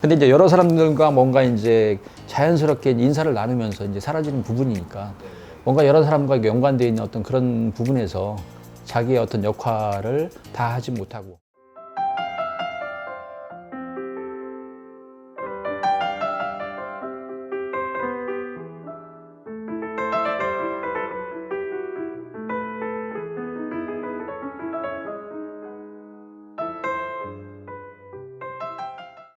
근데 이제 여러 사람들과 뭔가 이제 자연스럽게 인사를 나누면서 이제 사라지는 부분이니까 뭔가 여러 사람과 연관되어 있는 어떤 그런 부분에서 자기의 어떤 역할을 다 하지 못하고.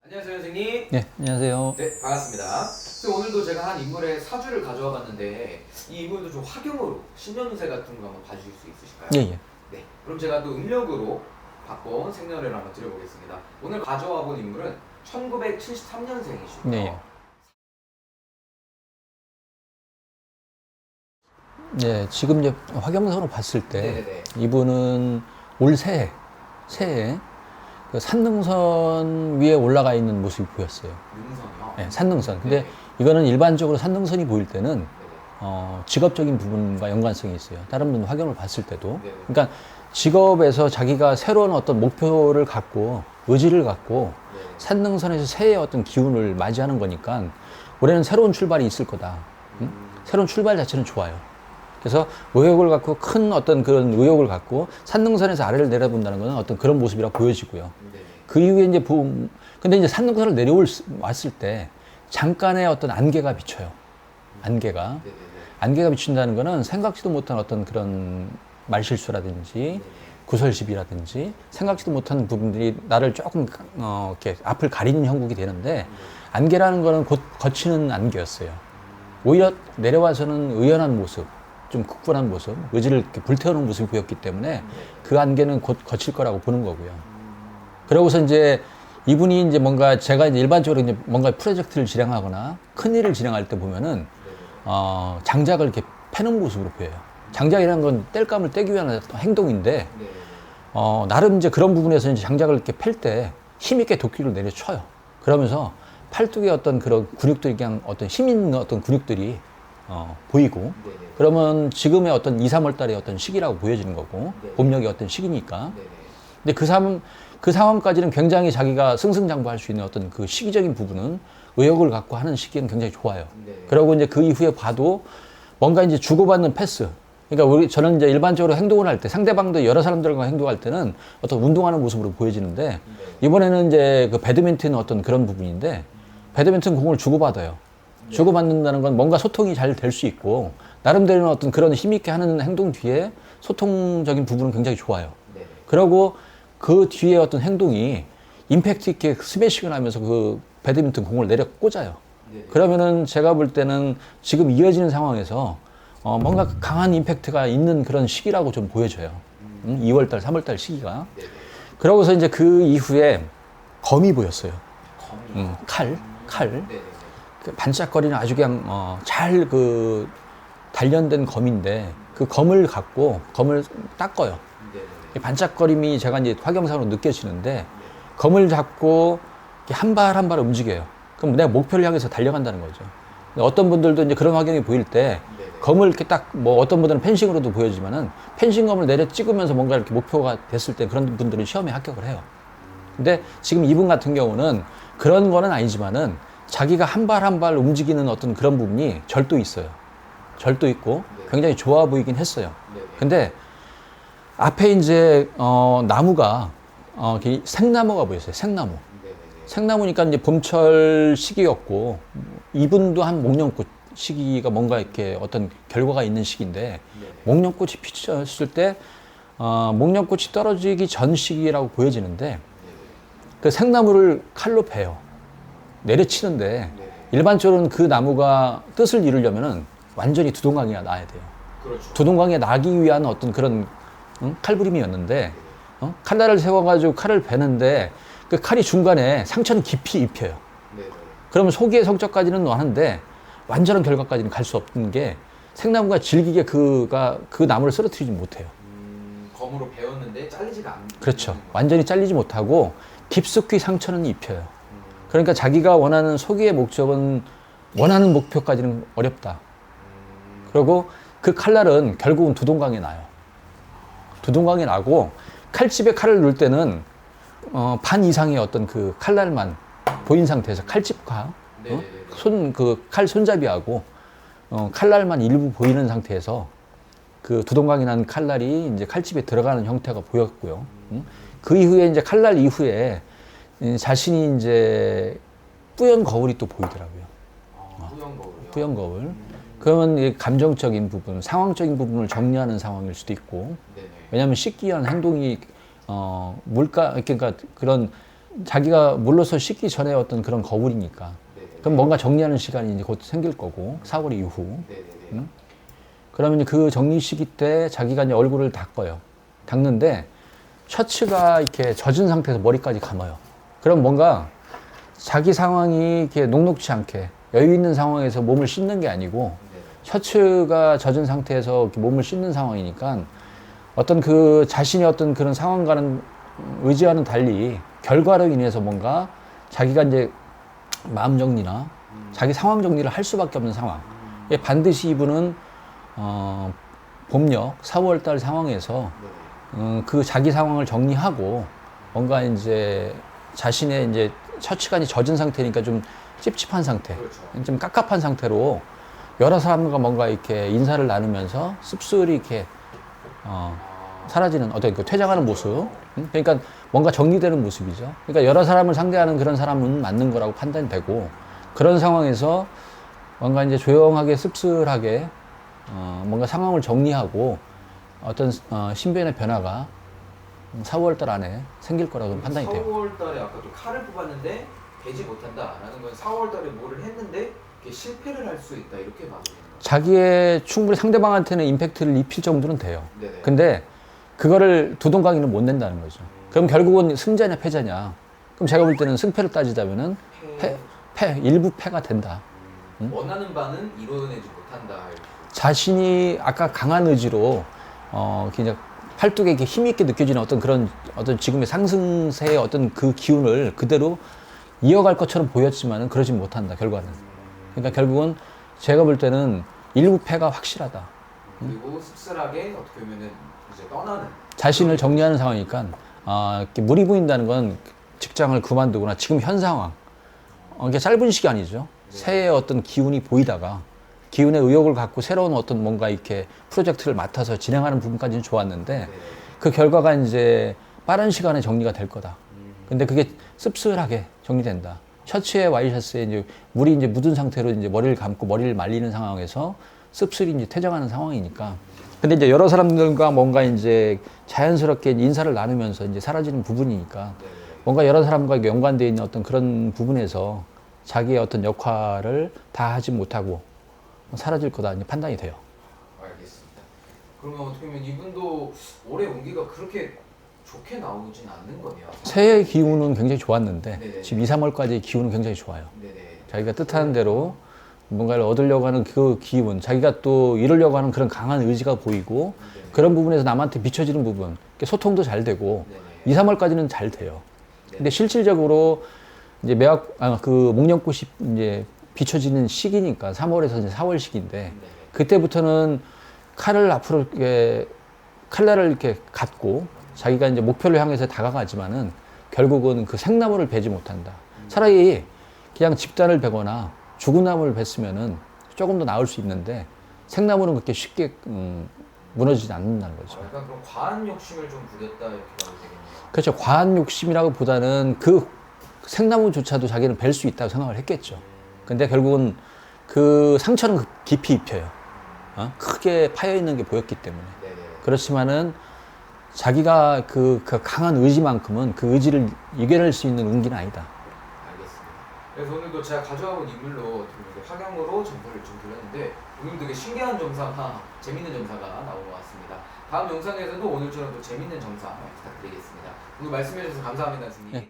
안녕하세요, 선생님. 네, 안녕하세요. 네, 반갑습니다. 선생님, 오늘도 제가 한 인물의 사주를 가져와 봤는데 이 인물도 좀 화경으로 신년운세 같은 거 한번 봐주실 수 있으실까요? 예, 예. 네, 그럼 제가 또 음력으로 바꿔온 생년월일을 한번 드려보겠습니다. 오늘 가져와 본 인물은 1973년생이시고요. 네, 예. 네, 지금 이제 화경선으로 봤을 때 네네네. 이분은 올 새해 그 산능선 위에 올라가 있는 모습이 보였어요. 능선이요? 네, 산능선. 근데 네네. 이거는 일반적으로 산능선이 보일 때는 네네. 직업적인 부분과 연관성이 있어요. 다른 분 화경을 봤을 때도. 네네. 그러니까 직업에서 자기가 새로운 어떤 목표를 갖고 의지를 갖고 네네. 산능선에서 새해의 어떤 기운을 맞이하는 거니까 올해는 새로운 출발이 있을 거다. 응? 새로운 출발 자체는 좋아요. 그래서 의욕을 갖고 큰 어떤 그런 의욕을 갖고 산능선에서 아래를 내려본다는 것은 어떤 그런 모습이라 보여지고요. 네네. 그 이후에 이제 근데 이제 산능선을 왔을 때 잠깐의 어떤 안개가 비쳐요. 안개가. 네네네. 안개가 비친다는 거는 생각지도 못한 어떤 그런 말실수라든지 네네. 구설십이라든지 생각지도 못한 부분들이 나를 조금 이렇게 앞을 가리는 형국이 되는데 안개라는 거는 곧 거치는 안개였어요. 오히려 내려와서는 의연한 모습, 좀 굳건한 모습, 의지를 이렇게 불태우는 모습이 보였기 때문에 그 안개는 곧 거칠 거라고 보는 거고요. 그러고서 이제 이분이 이제 뭔가 제가 이제 일반적으로 이제 뭔가 프로젝트를 진행하거나 큰 일을 진행할 때 보면은 장작을 이렇게 패는 모습으로 보여요. 장작이라는 건 뗄감을 떼기 위한 행동인데 네네. 나름 이제 그런 부분에서 이제 장작을 이렇게 팰 때 힘있게 도끼를 내려쳐요. 그러면서 팔뚝에 어떤 그런 근육들이 그냥 어떤 힘 있는 어떤 근육들이 보이고 네네. 그러면 지금의 어떤 2, 3월 달의 어떤 시기라고 보여지는 거고 네. 봄력의 어떤 시기니까. 네네. 근데 그 상황까지는 굉장히 자기가 승승장구할 수 있는 어떤 그 시기적인 부분은 의욕을 갖고 하는 시기는 굉장히 좋아요. 네네. 그리고 이제 그 이후에 봐도 뭔가 이제 주고받는 패스. 그러니까 저는 이제 일반적으로 행동을 할 때 상대방도 여러 사람들과 행동할 때는 어떤 운동하는 모습으로 보여지는데 네네. 이번에는 이제 그 배드민턴 어떤 그런 부분인데 배드민턴 공을 주고받아요. 주고받는다는 건 뭔가 소통이 잘 될 수 있고 나름대로는 어떤 그런 힘있게 하는 행동 뒤에 소통적인 부분은 굉장히 좋아요. 네네. 그리고 그 뒤에 어떤 행동이 임팩트 있게 스매싱을 하면서 그 배드민턴 공을 내려 꽂아요. 네네. 그러면은 제가 볼 때는 지금 이어지는 상황에서 뭔가 강한 임팩트가 있는 그런 시기라고 좀 보여져요. 2월달, 3월달 시기가. 네네. 그러고서 이제 그 이후에 검이 보였어요. 검이요? 칼. 네네. 그 반짝거리는 아주 그냥 잘 그 단련된 검인데 그 검을 갖고 검을 닦어요. 네네. 이 반짝거림이 제가 이제 화경상으로 느껴지는데 검을 잡고 한 발 한 발 움직여요. 그럼 내가 목표를 향해서 달려간다는 거죠. 어떤 분들도 이제 그런 화경이 보일 때 네네. 검을 이렇게 딱 뭐 어떤 분들은 펜싱으로도 보여지만은 펜싱검을 내려 찍으면서 뭔가 이렇게 목표가 됐을 때 그런 분들은 시험에 합격을 해요. 근데 지금 이분 같은 경우는 그런 거는 아니지만은 자기가 한 발 한 발 움직이는 어떤 그런 부분이 절도 있어요. 절도 있고 굉장히 좋아 보이긴 했어요. 네네. 근데 앞에 이제 나무가 생나무가 보였어요. 생나무. 네네네. 생나무니까 이제 봄철 시기였고 이분도 한 목련꽃 시기가 뭔가 이렇게 어떤 결과가 있는 시기인데 네네. 목련꽃이 피었을 때 목련꽃이 떨어지기 전 시기라고 보여지는데 그 생나무를 칼로 베요. 내려치는데 네네. 일반적으로는 그 나무가 뜻을 이루려면은 완전히 두동강이가 나야 돼요. 그렇죠. 두동강에 나기 위한 어떤 그런 칼부림이었는데 칼날을 세워가지고 칼을 베는데 그 칼이 중간에 상처는 깊이 입혀요. 네네. 그러면 소기의 성적까지는 하는데 완전한 결과까지는 갈 수 없는 게 생나무가 질기게 그 나무를 쓰러뜨리지 못해요. 검으로 베었는데 잘리지가 않는. 그렇죠. 완전히 잘리지 못하고 깊숙이 상처는 입혀요. 그러니까 자기가 원하는 소기의 목적은 원하는 목표까지는 어렵다. 그리고 그 칼날은 결국은 두동강에 나요. 두동강에 나고 칼집에 칼을 넣을 때는 반 이상의 어떤 그 칼날만 보인 상태에서 칼집과 네네네. 칼 손잡이하고 칼날만 일부 보이는 상태에서 그 두동강이 난 칼날이 이제 칼집에 들어가는 형태가 보였고요. 그 이후에 이제 칼날 이후에 자신이 이제 뿌연 거울이 또 보이더라고요. 뿌연 거울이요? 뿌연 거울. 그러면 이 감정적인 부분, 상황적인 부분을 정리하는 상황일 수도 있고, 네네. 왜냐하면 씻기 위한 행동이 그러니까 그런 자기가 물로서 씻기 전에 어떤 그런 거울이니까. 네네. 그럼 뭔가 정리하는 시간이 이제 곧 생길 거고, 사월 이후. 네네네. 그러면 이제 그 정리 시기 때 자기가 이제 얼굴을 닦아요. 닦는데 셔츠가 이렇게 젖은 상태에서 머리까지 감아요. 그럼 뭔가 자기 상황이 이렇게 녹록지 않게 여유 있는 상황에서 몸을 씻는 게 아니고 네네. 셔츠가 젖은 상태에서 이렇게 몸을 씻는 상황이니까 어떤 그 자신의 어떤 그런 상황과는 의지와는 달리 결과로 인해서 뭔가 자기가 이제 마음 정리나 자기 상황 정리를 할 수밖에 없는 상황. 반드시 이분은 봄력 4월달 상황에서 네네. 그 자기 상황을 정리하고 뭔가 이제 자신의 이제 셔츠가 이제 젖은 상태니까 좀 찝찝한 상태, 그렇죠. 좀 깝깝한 상태로 여러 사람과 뭔가 이렇게 인사를 나누면서 씁쓸히 이렇게 사라지는 어떤 그 퇴장하는 모습. 그러니까 뭔가 정리되는 모습이죠. 그러니까 여러 사람을 상대하는 그런 사람은 맞는 거라고 판단되고 그런 상황에서 뭔가 이제 조용하게 씁쓸하게 뭔가 상황을 정리하고 어떤 신변의 변화가 4월달 안에 생길 거라고 판단이 돼요. 4월달에 아까 또 칼을 뽑았는데 되지 못한다라는 건 4월달에 뭐를 했는데 이게 실패를 할 수 있다 이렇게 봐도 되는 거죠. 자기의 충분히 상대방한테는 임팩트를 입힐 정도는 돼요. 네네. 근데 그거를 두동강이는 못 낸다는 거죠. 그럼 결국은 승자냐 패자냐. 그럼 제가 볼 때는 승패를 따지자면은 일부 패가 된다. 원하는 바는 이뤄내지 못한다. 이렇게. 자신이 아까 강한 의지로 그냥 팔뚝에 이렇게 힘 있게 느껴지는 어떤 지금의 상승세의 어떤 그 기운을 그대로 이어갈 것처럼 보였지만은 그러지 못한다. 결과는. 그러니까 결국은 제가 볼 때는 일부 패가 확실하다. 그리고 씁쓸하게 어떻게 보면은 이제 떠나는. 자신을 정리하는 상황이니까 이렇게 무리 보인다는 건 직장을 그만두거나 지금 현 상황 이게 짧은 시간이죠. 새해의 어떤 기운이 보이다가 기운의 의욕을 갖고 새로운 어떤 뭔가 이렇게 프로젝트를 맡아서 진행하는 부분까지는 좋았는데 네네. 그 결과가 이제 빠른 시간에 정리가 될 거다. 근데 그게 씁쓸하게 정리된다. 셔츠에 와이셔츠에 이제 물이 이제 묻은 상태로 이제 머리를 감고 머리를 말리는 상황에서 씁쓸히 이제 퇴장하는 상황이니까. 근데 이제 여러 사람들과 뭔가 이제 자연스럽게 인사를 나누면서 이제 사라지는 부분이니까 네네. 뭔가 여러 사람과 연관되어 있는 어떤 그런 부분에서 자기의 어떤 역할을 다 하지 못하고 사라질 거다 이제 판단이 돼요. 알겠습니다. 그러면 어떻게 보면 이분도 올해 운기가 그렇게 좋게 나오진 않는 거네요. 새해 기운은 굉장히 좋았는데 네네. 지금 2, 3월까지 기운은 굉장히 좋아요. 네네. 자기가 뜻하는 대로 뭔가를 얻으려고 하는 그 기운, 자기가 또 이루려고 하는 그런 강한 의지가 보이고 네네. 그런 부분에서 남한테 비춰지는 부분, 소통도 잘 되고 네네. 2, 3월까지는 잘 돼요. 네네. 근데 실질적으로 이제 그 목련꽃이 이제 비춰지는 시기니까 3월에서 이제 4월 시기인데 네네. 그때부터는 칼을 앞으로 이렇게 칼날을 이렇게 갖고 자기가 이제 목표를 향해서 다가가지만은 결국은 그 생나무를 베지 못한다. 차라리 그냥 집단을 베거나 죽은 나무를 뱄으면은 조금 더 나을 수 있는데 생나무는 그렇게 쉽게 무너지지 않는다는 거죠. 약간 그런 과한 욕심을 좀 부렸다 이렇게 봐도 되겠네요. 그렇죠. 과한 욕심이라고 보다는 그 생나무조차도 자기는 벨 수 있다고 생각을 했겠죠. 근데 결국은 그 상처는 깊이 입혀요. 크게 파여 있는 게 보였기 때문에. 네네. 그렇지만은 자기가 그 강한 의지만큼은 그 의지를 이겨낼 수 있는 운기는 아니다. 알겠습니다. 그래서 오늘도 제가 가져와 본 인물로 화경으로 점사를 좀 드렸는데 오늘 되게 신기한 점사가 재밌는 점사가 나온 것 같습니다. 다음 영상에서도 오늘처럼 또 재밌는 점사 부탁드리겠습니다. 오늘 말씀해 주셔서 감사합니다, 선생님. 네.